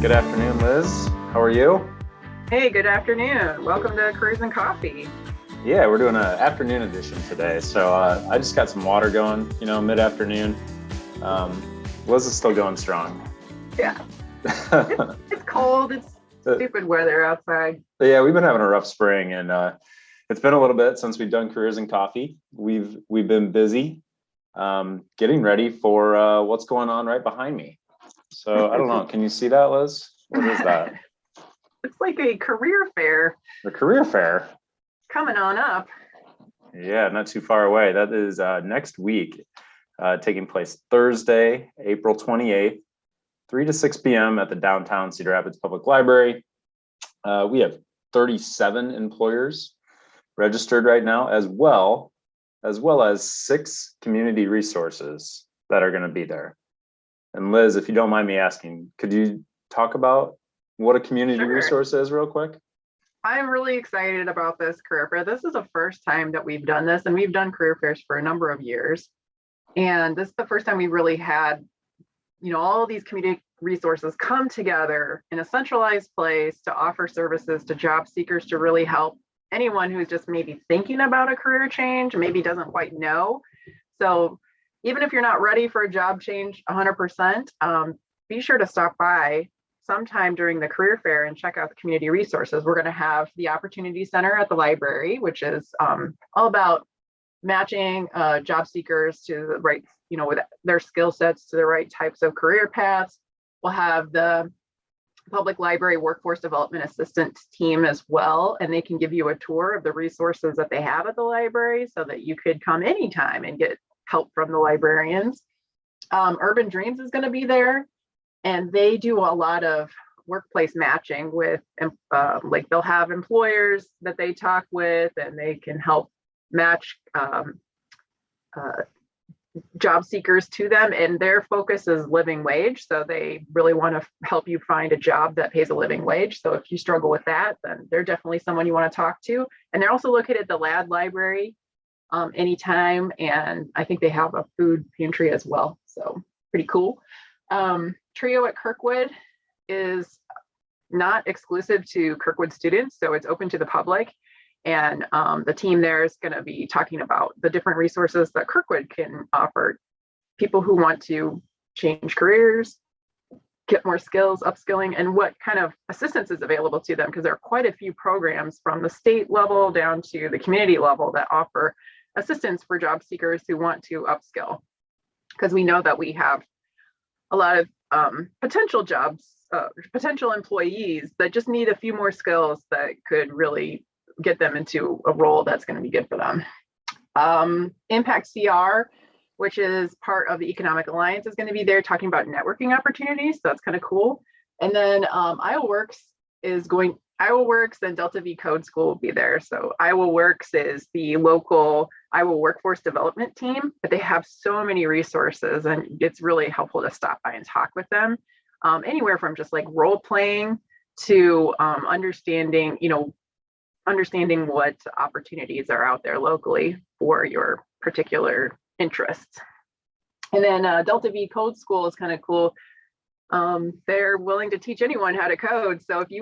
Good afternoon, Liz. How are you? Hey, good afternoon. Welcome to Careers and Coffee. Yeah, we're doing an afternoon edition today. So I just got some water going, mid-afternoon. Liz is still going strong. Yeah, it's cold. It's stupid weather outside. Yeah, we've been having a rough spring, and it's been a little bit since we've done Careers and Coffee. We've been busy getting ready for what's going on right behind me. So I don't know. Can you see that, Liz? What is that? It's like a career fair The career fair. coming on up. Yeah, not too far away. That is next week, taking place Thursday, April 28th, 3 to 6 p.m. at the downtown Cedar Rapids Public Library. We have 37 employers registered right now, as well as 6 community resources that are going to be there. And Liz, if you don't mind me asking, could you talk about what a community resource is real quick? I'm really excited about this career fair. This is the first time that we've done this, and we've done career fairs for a number of years. And this is the first time we really had, all these community resources come together in a centralized place to offer services to job seekers to really help anyone who's just maybe thinking about a career change, maybe doesn't quite know. So even if you're not ready for a job change 100%, be sure to stop by sometime during the career fair and check out the community resources. We're going to have the Opportunity Center at the library, which is all about matching job seekers to the right, with their skill sets to the right types of career paths. We'll have the Public Library Workforce Development Assistant team as well, and they can give you a tour of the resources that they have at the library so that you could come anytime and get help from the librarians. Urban Dreams is going to be there, and they do a lot of workplace matching with, like they'll have employers that they talk with, and they can help match job seekers to them. And their focus is living wage. So they really want to help you find a job that pays a living wage. So if you struggle with that, then they're definitely someone you want to talk to. And they're also located at the Ladd Library anytime. And I think they have a food pantry as well. So pretty cool. Trio at Kirkwood is not exclusive to Kirkwood students, so it's open to the public. And the team there is going to be talking about the different resources that Kirkwood can offer people who want to change careers, get more skills, upskilling, and what kind of assistance is available to them, because there are quite a few programs from the state level down to the community level that offer assistance for job seekers who want to upskill. Because we know that we have a lot of potential employees that just need a few more skills that could really get them into a role that's going to be good for them. Impact CR, which is part of the Economic Alliance, is going to be there talking about networking opportunities. So that's kind of cool. And then Iowa Works and Delta V Code School will be there. So Iowa Works is the local Iowa workforce development team, but they have so many resources, and it's really helpful to stop by and talk with them. Anywhere from just like role playing to understanding what opportunities are out there locally for your particular interests. And then Delta V Code School is kind of cool. They're willing to teach anyone how to code. So if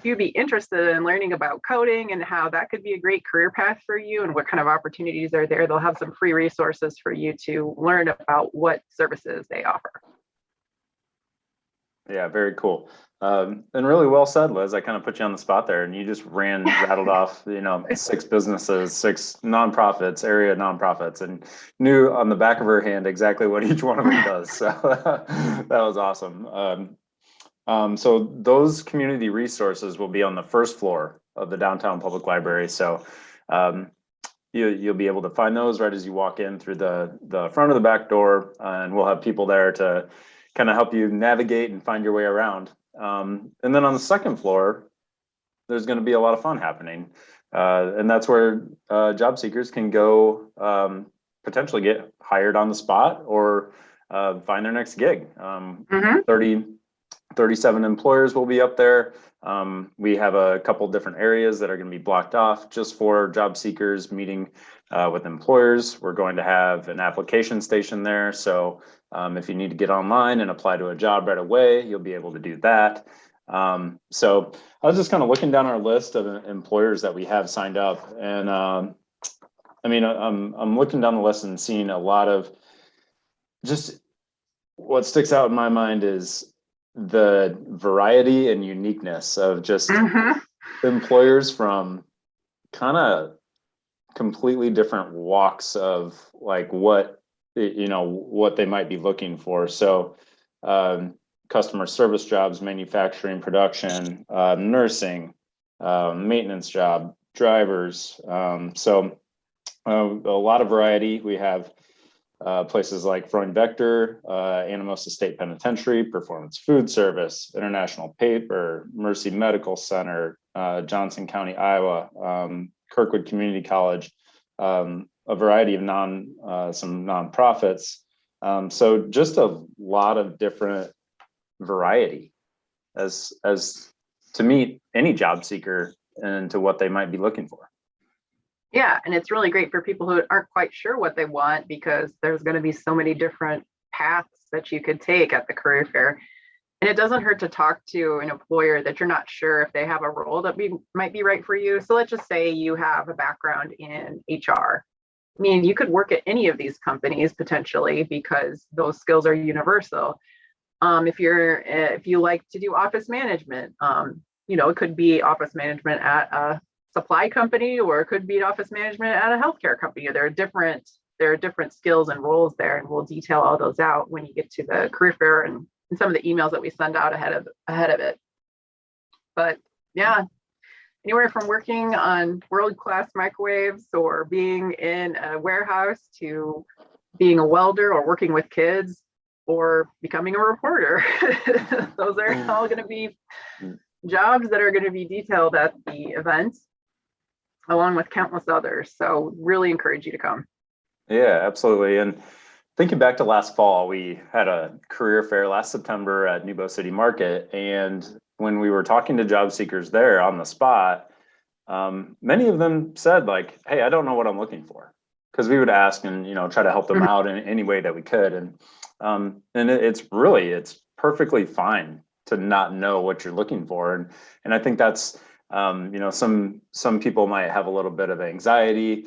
you'd be interested in learning about coding and how that could be a great career path for you and what kind of opportunities are there, they'll have some free resources for you to learn about what services they offer. Yeah, very cool. And really well said, Liz. I kind of put you on the spot there, and you just rattled off, 6 businesses, 6 nonprofits, area nonprofits, and knew on the back of her hand exactly what each one of them does. So that was awesome. So those community resources will be on the first floor of the downtown public library. So you'll be able to find those right as you walk in through the front of the back door, and we'll have people there to kind of help you navigate and find your way around. And then on the second floor, there's going to be a lot of fun happening. And that's where job seekers can go potentially get hired on the spot or find their next gig. 30 37 employers will be up there. We have a couple different areas that are going to be blocked off just for job seekers meeting with employers. We're going to have an application station there. So if you need to get online and apply to a job right away, you'll be able to do that. So I was just kind of looking down our list of employers that we have signed up, and I mean, I'm looking down the list and seeing a lot of, just what sticks out in my mind is the variety and uniqueness of just employers from kind of completely different walks of like what what they might be looking for. So customer service jobs, manufacturing, production, nursing, maintenance job, drivers. So a lot of variety. We have places like Freund Vector, Anamosa State Penitentiary, Performance Food Service, International Paper, Mercy Medical Center, Johnson County, Iowa, Kirkwood Community College, a variety of some nonprofits. So just a lot of different variety as to meet any job seeker and to what they might be looking for. Yeah, and it's really great for people who aren't quite sure what they want, because there's going to be so many different paths that you could take at the career fair. And it doesn't hurt to talk to an employer that you're not sure if they have a role that might be right for you. So let's just say you have a background in HR. I mean, you could work at any of these companies potentially, because those skills are universal. If you like to do office management, it could be office management at a supply company, or it could be office management at a healthcare company. There are different skills and roles there, and we'll detail all those out when you get to the career fair and some of the emails that we send out ahead of it. But yeah, anywhere from working on world-class microwaves or being in a warehouse to being a welder or working with kids or becoming a reporter. Those are all going to be jobs that are going to be detailed at the event, along with countless others. So really encourage you to come. Yeah, absolutely. And thinking back to last fall, we had a career fair last September at Nebo City Market. And when we were talking to job seekers there on the spot, many of them said like, hey, I don't know what I'm looking for. Because we would ask and, try to help them out in any way that we could. And it's perfectly fine to not know what you're looking for. And I think that's, some people might have a little bit of anxiety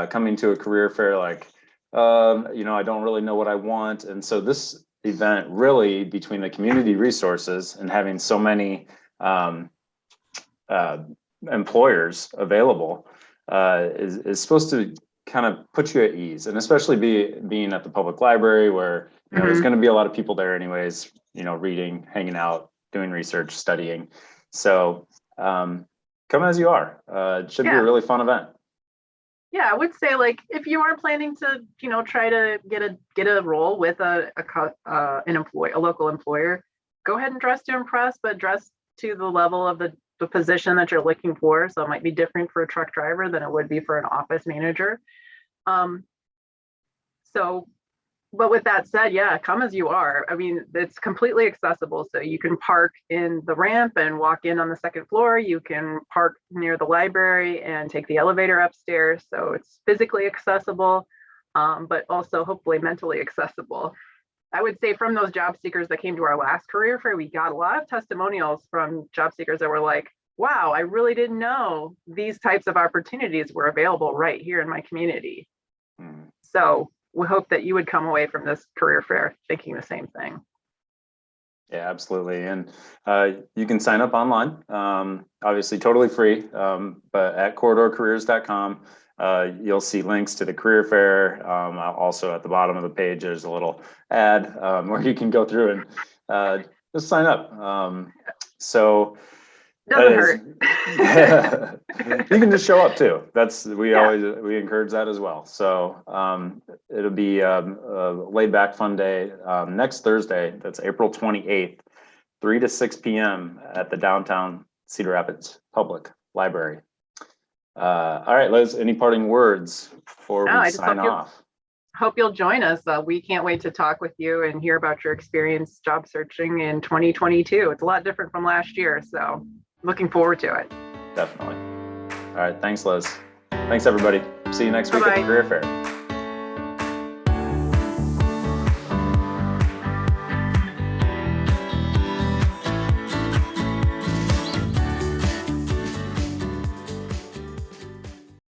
coming to a career fair, like, I don't really know what I want. And so this event really, between the community resources and having so many employers available, is supposed to kind of put you at ease, and especially being at the public library where there's going to be a lot of people there anyways, reading, hanging out, doing research, studying. So come as you are. It should be a really fun event. Yeah, I would say, like, if you are planning to, try to get a role with a local employer, go ahead and dress to impress, but dress to the level of the position that you're looking for. So it might be different for a truck driver than it would be for an office manager. But with that said, yeah, come as you are. I mean, it's completely accessible. So you can park in the ramp and walk in on the second floor. You can park near the library and take the elevator upstairs. So it's physically accessible, but also hopefully mentally accessible. I would say from those job seekers that came to our last career fair, we got a lot of testimonials from job seekers that were like, wow, I really didn't know these types of opportunities were available right here in my community. So we hope that you would come away from this career fair thinking the same thing. Yeah, absolutely. And you can sign up online, obviously totally free, but at corridorcareers.com, you'll see links to the career fair. Also at the bottom of the page, there's a little ad where you can go through and just sign up. So doesn't hurt. You can just show up too. We encourage that as well. So it'll be a laid back fun day next Thursday. That's April 28th, 3 to 6 p.m. at the downtown Cedar Rapids Public Library. All right, Liz, any parting words before we sign off? hope you'll join us. We can't wait to talk with you and hear about your experience job searching in 2022. It's a lot different from last year, so looking forward to it. Definitely. All right. Thanks, Liz. Thanks, everybody. See you next week at the Bye-bye. Career Fair.